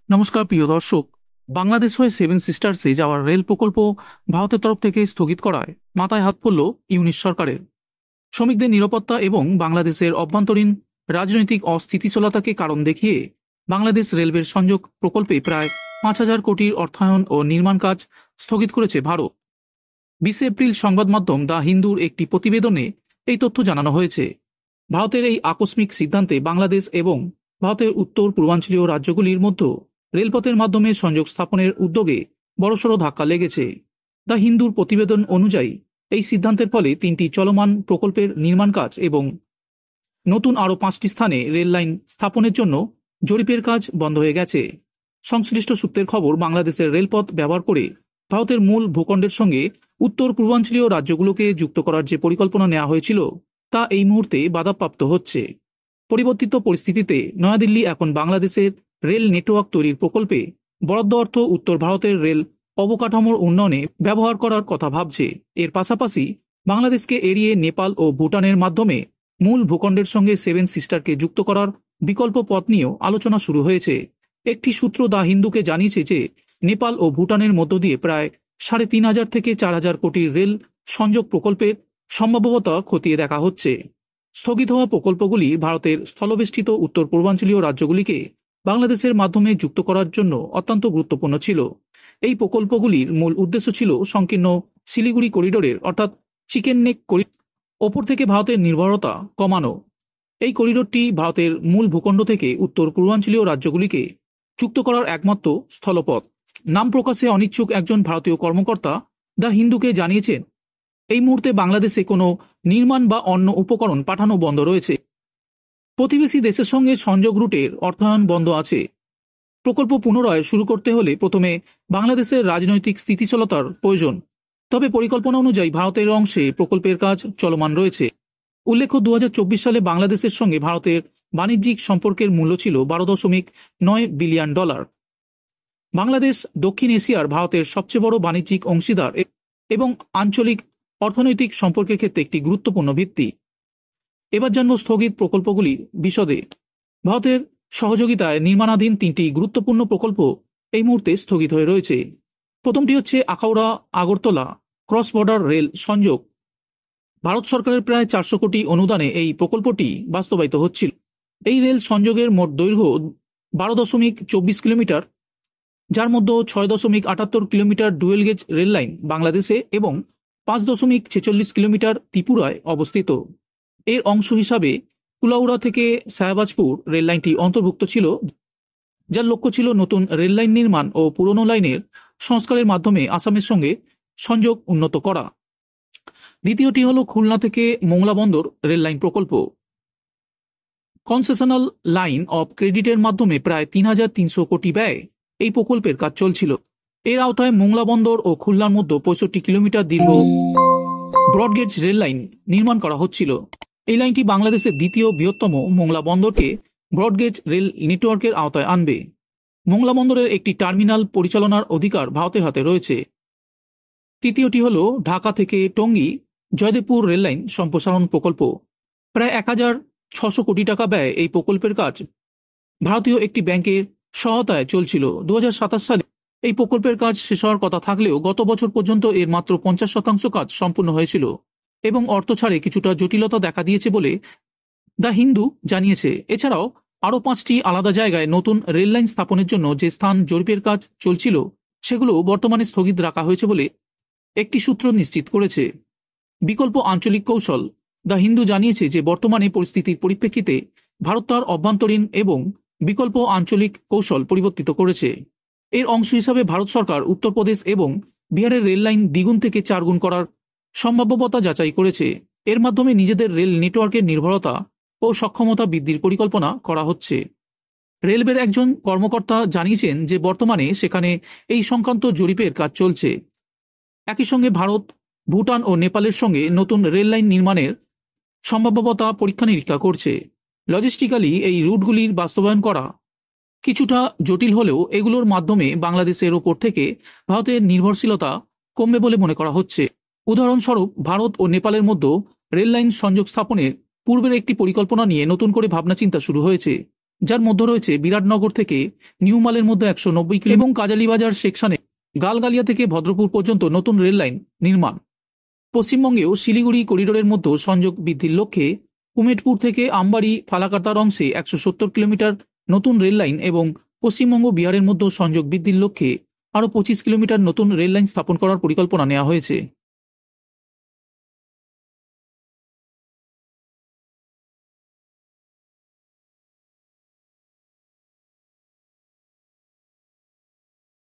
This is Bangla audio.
নমস্কার প্রিয় দর্শক। বাংলাদেশ হয়ে সেভেন সিস্টার্সে যাওয়ার রেল প্রকল্প ভারতের তরফ থেকে স্থগিত করায় মাথায় হাত পড়ল ইউনিশ সরকারের। শ্রমিকদের নিরাপত্তা এবং বাংলাদেশের অভ্যন্তরীণ রাজনৈতিক অস্থিতিশীলতাকে কারণ দেখিয়ে বাংলাদেশ রেলওয়ের সংযোগ প্রকল্পে প্রায় 5,000 কোটির অর্থায়ন ও নির্মাণ কাজ স্থগিত করেছে ভারত। 20 এপ্রিল সংবাদ মাধ্যম দ্য হিন্দুর একটি প্রতিবেদনে এই তথ্য জানানো হয়েছে। ভারতের এই আকস্মিক সিদ্ধান্তে বাংলাদেশ এবং ভারতের উত্তর পূর্বাঞ্চলীয় রাজ্যগুলির মধ্যে রেলপথের মাধ্যমে সংযোগ স্থাপনের উদ্যোগে বড়সড় ধাক্কা লেগেছে। দ্য হিন্দুর প্রতিবেদন অনুযায়ী এই সিদ্ধান্তের ফলে 3টি চলমান প্রকল্পের নির্মাণ কাজ এবং নতুন আরও 5টি স্থানে রেল লাইন স্থাপনের জন্য জরিপের কাজ বন্ধ হয়ে গেছে। সংশ্লিষ্ট সূত্রের খবর, বাংলাদেশের রেলপথ ব্যবহার করে ভারতের মূল ভূখণ্ডের সঙ্গে উত্তর পূর্বাঞ্চলীয় রাজ্যগুলোকে যুক্ত করার যে পরিকল্পনা নেওয়া হয়েছিল তা এই মুহূর্তে বাধাপ্রাপ্ত হচ্ছে। পরিবর্তিত পরিস্থিতিতে নয়াদিল্লি এখন বাংলাদেশের রেল নেটওয়ার্ক তৈরির প্রকল্পে বরাদ্দ অর্থ উত্তর ভারতের রেল অবকাঠামোর উন্নয়নে ব্যবহার করার কথা ভাবছে। এর পাশাপাশি বাংলাদেশকে এড়িয়ে নেপাল ও ভুটানের মাধ্যমে মূল ভূখণ্ডের সঙ্গে সেভেন সিস্টারকে যুক্ত করার বিকল্প পথ নিয়েও আলোচনা শুরু হয়েছে। একটি সূত্র দ্য হিন্দুকে জানিয়েছে যে নেপাল ও ভুটানের মধ্য দিয়ে প্রায় 3,500 থেকে 4,000 কোটির রেল সংযোগ প্রকল্পের সম্ভাব্যতা খতিয়ে দেখা হচ্ছে। স্থগিত হওয়া প্রকল্পগুলি ভারতের স্থলবেষ্টিত উত্তর পূর্বাঞ্চলীয় রাজ্যগুলিকে বাংলাদেশের মাধ্যমে যুক্ত করার জন্য অত্যন্ত গুরুত্বপূর্ণ ছিল। এই প্রকল্পগুলির মূল উদ্দেশ্য ছিল সংকীর্ণ শিলিগুড়ি করিডোরের অর্থাৎ চিকেন নেক করিডোর ওপর থেকে ভারতের নির্ভরতা কমানো। এই করিডোরটি ভারতের মূল ভূখণ্ড থেকে উত্তর পূর্বাঞ্চলীয় রাজ্যগুলিকে যুক্ত করার একমাত্র স্থলপথ। নাম প্রকাশে অনিচ্ছুক একজন ভারতীয় কর্মকর্তা দ্য হিন্দুকে জানিয়েছেন, এই মুহূর্তে বাংলাদেশে কোনো নির্মাণ বা অন্য উপকরণ পাঠানো বন্ধ রয়েছে। প্রতিবেশী দেশের সঙ্গে সংযোগ রুটের অর্থায়ন বন্ধ আছে। প্রকল্প পুনরায় শুরু করতে হলে প্রথমে বাংলাদেশের রাজনৈতিক স্থিতিশীলতার প্রয়োজন। তবে পরিকল্পনা অনুযায়ী ভারতের অংশে প্রকল্পের কাজ চলমান রয়েছে। উল্লেখ্য, 2024 সালে বাংলাদেশের সঙ্গে ভারতের বাণিজ্যিক সম্পর্কের মূল্য ছিল $12.9 বিলিয়ন। বাংলাদেশ দক্ষিণ এশিয়ার ভারতের সবচেয়ে বড় বাণিজ্যিক অংশীদার এবং আঞ্চলিক অর্থনৈতিক সম্পর্কের ক্ষেত্রে একটি গুরুত্বপূর্ণ ভিত্তি। এবার জানব স্থগিত প্রকল্পগুলির বিশদে। ভারতের সহযোগিতায় নির্মাণাধীন 3টি গুরুত্বপূর্ণ প্রকল্প এই মুহূর্তে স্থগিত হয়ে রয়েছে। প্রথমটি হচ্ছে Akhaura Agartala cross border rail সংযোগ। ভারত সরকারের প্রায় 400 কোটি অনুদানে এই প্রকল্পটি বাস্তবায়িত হচ্ছিল। এই রেল সংযোগের মোট দৈর্ঘ্য 12.24 কিলোমিটার, যার মধ্যে 6.78 kilometre dual gauge rail line বাংলাদেশে এবং 5.46 কিলোমিটার ত্রিপুরায় অবস্থিত। এর অংশ হিসাবে কুলাউড়া থেকে সায়াবাজপুর রেল লাইনটি অন্তর্ভুক্ত ছিল, যার লক্ষ্য ছিল নতুন রেল লাইন নির্মাণ ও পুরনো লাইনের সংস্কারের মাধ্যমে আসামের সঙ্গে সংযোগ উন্নত করা। দ্বিতীয়টি হল খুলনা থেকে মোংলা বন্দর রেল লাইন প্রকল্প। কনসেশনাল লাইন অফ ক্রেডিটের মাধ্যমে প্রায় 3,300 কোটি ব্যয় এই প্রকল্পের কাজ চলছিল। এর আওতায় মোংলা বন্দর ও খুলনার মধ্যে 65 কিলোমিটার দীর্ঘ ব্রডগেজ রেল লাইন নির্মাণ করা হচ্ছিল। এই লাইনটি বাংলাদেশের দ্বিতীয় বৃহত্তম মোংলা বন্দরকে ব্রডগেজ রেল নেটওয়ার্কের আওতায় আনবে। মোংলা বন্দরের একটি টার্মিনাল পরিচালনার অধিকার ভারতের হাতে রয়েছে। তৃতীয়টি হল ঢাকা থেকে টঙ্গী জয়দেবপুর রেল লাইন সম্প্রসারণ প্রকল্প। প্রায় 1,600 কোটি টাকা ব্যয় এই প্রকল্পের কাজ ভারতীয় একটি ব্যাংকের সহায়তায় চলছিল। 2027 সালে এই প্রকল্পের কাজ শেষ হওয়ার কথা থাকলেও গত বছর পর্যন্ত এর মাত্র 50% কাজ সম্পূর্ণ হয়েছিল এবং অর্থ ছাড়ে কিছুটা জটিলতা দেখা দিয়েছে বলে দ্য হিন্দু জানিয়েছে। এছাড়াও আরও 5টি আলাদা জায়গায় নতুন রেল লাইন স্থাপনের জন্য যে স্থান জরিপের কাজ চলছিল সেগুলো বর্তমানে স্থগিত রাখা হয়েছে বলে একটি সূত্র নিশ্চিত করেছে। বিকল্প আঞ্চলিক কৌশল। দ্য হিন্দু জানিয়েছে যে বর্তমানে পরিস্থিতির পরিপ্রেক্ষিতে ভারত তার অভ্যন্তরীণ এবং বিকল্প আঞ্চলিক কৌশল পরিবর্তিত করেছে। এর অংশ হিসাবে ভারত সরকার উত্তরপ্রদেশ এবং বিহারের রেল লাইন দ্বিগুণ থেকে 4 গুণ করার সম্ভাব্যতা যাচাই করেছে। এর মাধ্যমে নিজেদের রেল নেটওয়ার্কের নির্ভরতা ও সক্ষমতা বৃদ্ধির পরিকল্পনা করা হচ্ছে। রেলওয়ের একজন কর্মকর্তা জানিয়েছেন যে বর্তমানে সেখানে এই সংক্রান্ত জরিপের কাজ চলছে। একই সঙ্গে ভারত, ভুটান ও নেপালের সঙ্গে নতুন রেল লাইন নির্মাণের সম্ভাব্যতা পরীক্ষা নিরীক্ষা করছে। লজিস্টিক্যালি এই রুটগুলির বাস্তবায়ন করা কিছুটা জটিল হলেও এগুলোর মাধ্যমে বাংলাদেশের ওপর থেকে ভারতের নির্ভরশীলতা কমবে বলে মনে করা হচ্ছে। উদাহরণস্বরূপ, ভারত ও নেপালের মধ্যে রেল লাইন সংযোগ স্থাপনের পূর্বের একটি পরিকল্পনা নিয়ে নতুন করে ভাবনাচিন্তা শুরু হয়েছে। যার মধ্যে রয়েছে বিরাটনগর থেকে নিউ মালের মধ্যে 190 কিমি এবং কাজালিবাজার সেকশনে গালগালিয়া থেকে ভদ্রপুর পর্যন্ত নতুন রেল লাইন নির্মাণ। পশ্চিমবঙ্গেও শিলিগুড়ি করিডোরের মধ্যে সংযোগ বৃদ্ধির লক্ষ্যে কুমেটপুর থেকে আমবাড়ি ফালাকাটার অংশে 170 কিলোমিটার নতুন রেল লাইন এবং পশ্চিমবঙ্গ বিহারের মধ্যে সংযোগ বৃদ্ধির লক্ষ্যে আরও 25 কিলোমিটার নতুন রেল লাইন স্থাপন করার পরিকল্পনা নেওয়া হয়েছে।